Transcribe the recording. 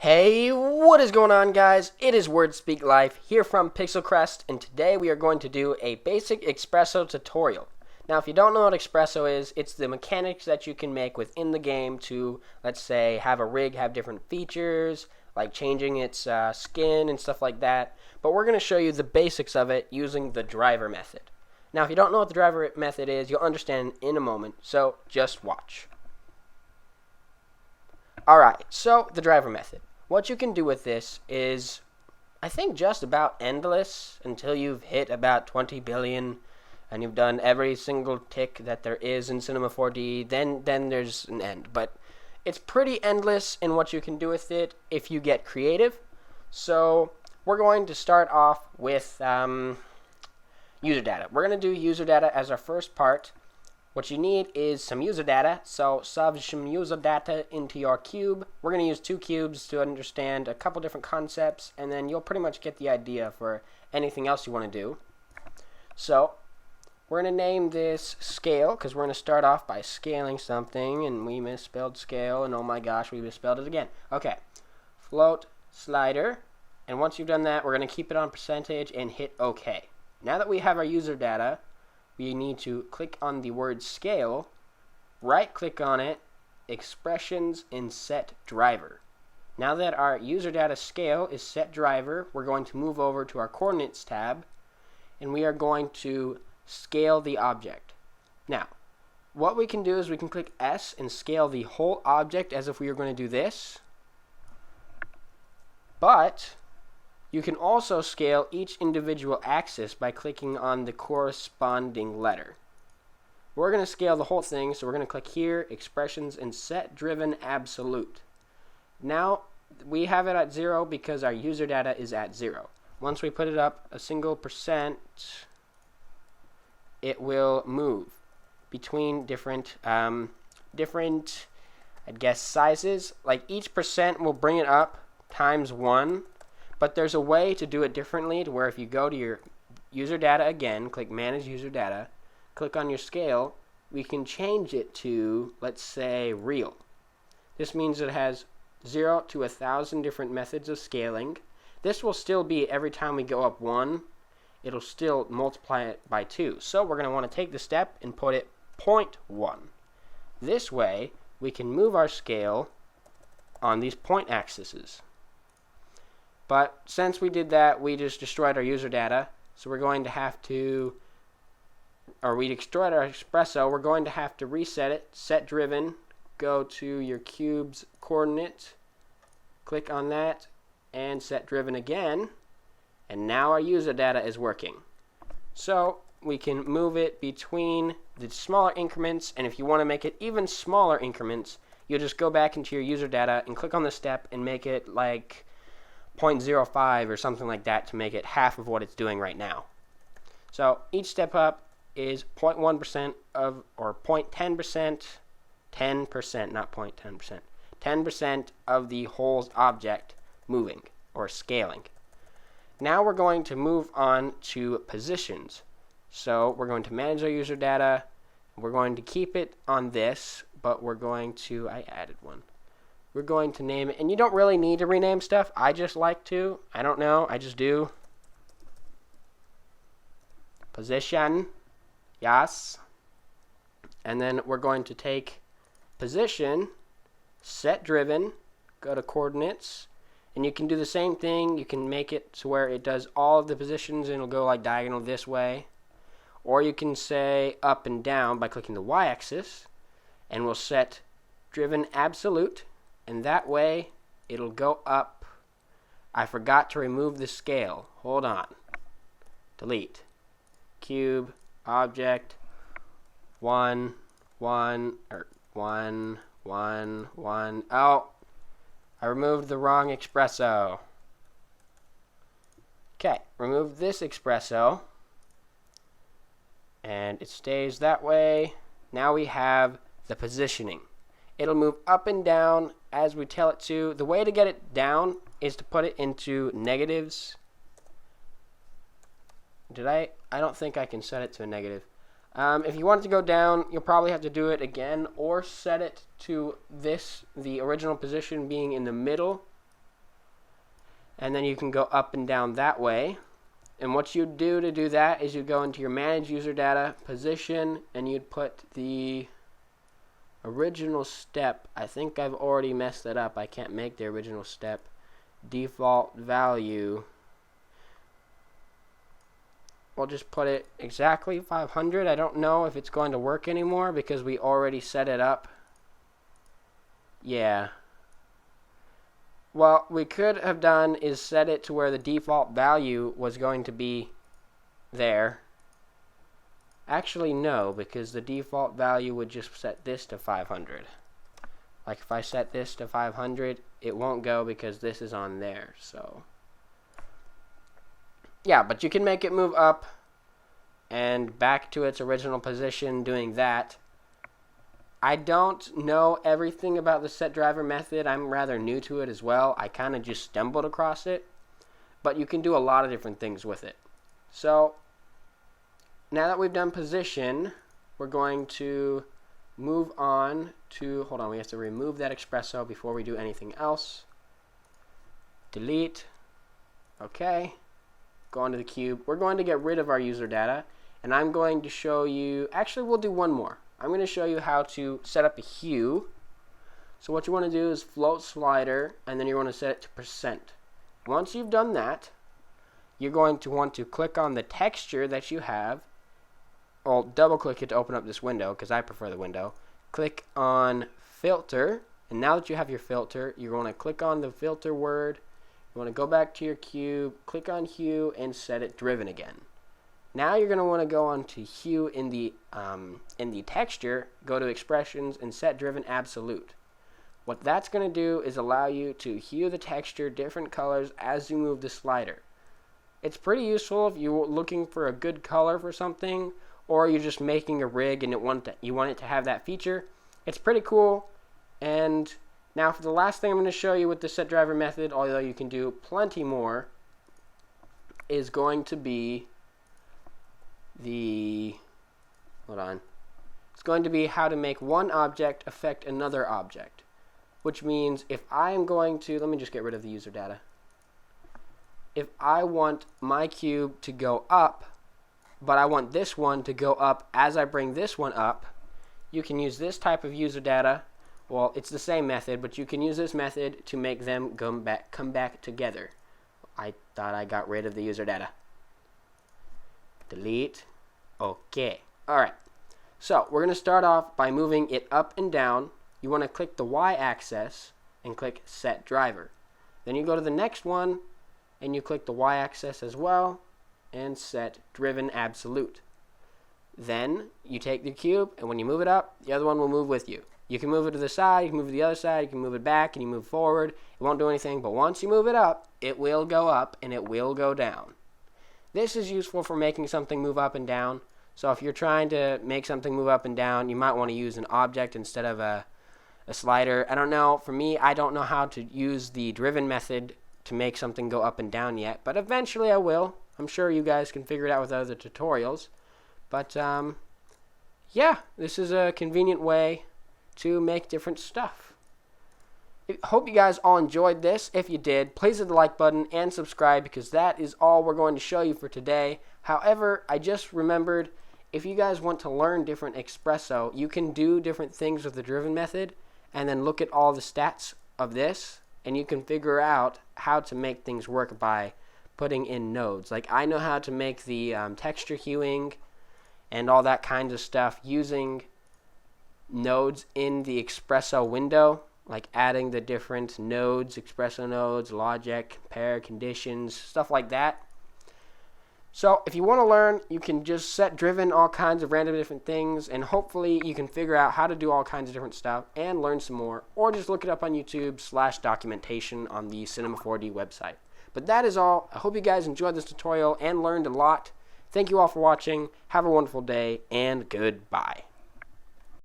Hey, what is going on, guys? It is Word Speak Life here from Pixelcrest, and today we are going to do a basic Xpresso tutorial. Now, if you don't know what Xpresso is, it's the mechanics that you can make within the game to, let's say, have a rig have different features, like changing its skin and stuff like that. But we're going to show you the basics of it using the driver method. Now, if you don't know what the driver method is, you'll understand in a moment, so just watch. Alright, so the driver method. What you can do with this is, I think, just about endless until you've hit about 20 billion and you've done every single tick that there is in Cinema 4D. Then there's an end. But it's pretty endless in what you can do with it if you get creative. So we're going to start off with user data. We're going to do user data as our first part. What you need is some user data, so shove some user data into your cube. We're going to use 2 cubes to understand a couple different concepts, and then you'll pretty much get the idea for anything else you want to do. So we're going to name this scale, because we're going to start off by scaling something, and we misspelled scale, and oh my gosh, we misspelled it again. Okay, float slider, and once you've done that, we're going to keep it on percentage and hit OK. Now that we have our user data, we need to click on the word scale, right click on it, expressions, and set driver. Now that our user data scale is set driver, we're going to move over to our coordinates tab, and we are going to scale the object. Now, what we can do is we can click S and scale the whole object as if we were going to do this, but you can also scale each individual axis by clicking on the corresponding letter. We're going to scale the whole thing, so we're going to click here, expressions, and set driven absolute. Now we have it at 0 because our user data is at 0. Once we put it up a single percent, it will move between different I guess sizes. Like each percent will bring it up times 1. But there's a way to do it differently, to where if you go to your user data again, click manage user data, click on your scale, we can change it to, let's say, real. This means it has 0 to 1,000 different methods of scaling. This will still be every time we go up 1, it'll still multiply it by 2. So we're going to want to take the step and put it 0.1. This way, we can move our scale on these point axes. But since we did that, we just destroyed our user data. So we're going to have to, or we destroyed our Xpresso, we're going to have to reset it, set driven, go to your cube's coordinate, click on that, and set driven again. And now our user data is working. So we can move it between the smaller increments, and if you want to make it even smaller increments, you'll just go back into your user data and click on the step and make it like 0.05 or something like that to make it half of what it's doing right now. So each step up is 0.1% of, or 0.10%, 10%, not 0.10%, 10% of the whole object moving or scaling. Now we're going to move on to positions. So we're going to manage our user data. We're going to keep it on this, but we're going to, I added one. We're going to name it, and you don't really need to rename stuff. I just like to. I don't know. I just do. Position. Yes. And then we're going to take position, set driven, go to coordinates, and you can do the same thing. You can make it to where it does all of the positions, and it'll go like diagonal this way. Or you can say up and down by clicking the y-axis, and we'll set driven absolute. And that way, it'll go up. I forgot to remove the scale. Hold on. Delete. Cube, object, 1, 1, or 1, 1, 1. Oh, I removed the wrong Xpresso. Okay, remove this Xpresso. And it stays that way. Now we have the positioning. It'll move up and down as we tell it to. The way to get it down is to put it into negatives. I don't think I can set it to a negative. If you want it to go down, you'll probably have to do it again or set it to the original position being in the middle and then you can go up and down that way. And what you do to do that is you go into your manage user data position, and you'd put the original step. I think I've already messed that up. I can't make the original step. Default value. We'll just put it exactly 500. I don't know if it's going to work anymore because we already set it up. Yeah. What we could have done is set it to where the default value was going to be there. Actually, no, because the default value would just set this to 500. Like if I set this to 500, it won't go because this is on there. So yeah, but you can make it move up and back to its original position doing that. I don't know everything about the set driver method. I'm rather new to it as well. I kind of just stumbled across it. But you can do a lot of different things with it. So now that we've done position, we're going to move on to, hold on, we have to remove that Xpresso before we do anything else. Delete. Okay. Go onto the cube. We're going to get rid of our user data, and I'm going to show you, actually we'll do one more. I'm going to show you how to set up a hue. So what you want to do is float slider, and then you want to set it to percent. Once you've done that, you're going to want to click on the texture that you have. I'll double click it to open up this window because I prefer the window. Click on filter, and now that you have your filter, you're going to click on the filter word. You want to go back to your cube, click on hue, and set it driven again. Now you're going to want to go on to hue in the texture, go to expressions, and set driven absolute. What that's going to do is allow you to hue the texture different colors as you move the slider. It's pretty useful if you're looking for a good color for something, or you're just making a rig and you want it to have that feature. It's pretty cool. And now for the last thing I'm going to show you with the set driver method, although you can do plenty more, is going to be the, hold on, it's going to be how to make one object affect another object. Which means if I am going to, let me just get rid of the user data. If I want my cube to go up, but I want this one to go up as I bring this one up, you can use this type of user data. Well, it's the same method, but you can use this method to make them come back together. I thought I got rid of the user data. Delete. Okay. Alright. So, we're going to start off by moving it up and down. You want to click the y-axis and click set driver. Then you go to the next one and you click the y-axis as well and set driven absolute. Then you take the cube, and when you move it up, the other one will move with you. You can move it to the side, you can move it to the other side, you can move it back, and you move forward. It won't do anything, but once you move it up, it will go up and it will go down. This is useful for making something move up and down. So if you're trying to make something move up and down, you might want to use an object instead of a slider. I don't know. For me, I don't know how to use the driven method to make something go up and down yet, but eventually I will. I'm sure you guys can figure it out with other tutorials. But yeah, this is a convenient way to make different stuff. I hope you guys all enjoyed this. If you did, please hit the like button and subscribe, because that is all we're going to show you for today. However, I just remembered, if you guys want to learn different Xpresso, you can do different things with the driven method and then look at all the stats of this, and you can figure out how to make things work by putting in nodes. Like I know how to make the texture hueing and all that kinds of stuff using nodes in the Xpresso window, like adding the different nodes, Xpresso nodes, logic, compare, conditions, stuff like that. So if you want to learn, you can just set driven all kinds of random different things, and hopefully you can figure out how to do all kinds of different stuff and learn some more, or just look it up on YouTube/documentation on the Cinema 4D website. But that is all. I hope you guys enjoyed this tutorial and learned a lot. Thank you all for watching. Have a wonderful day, and goodbye.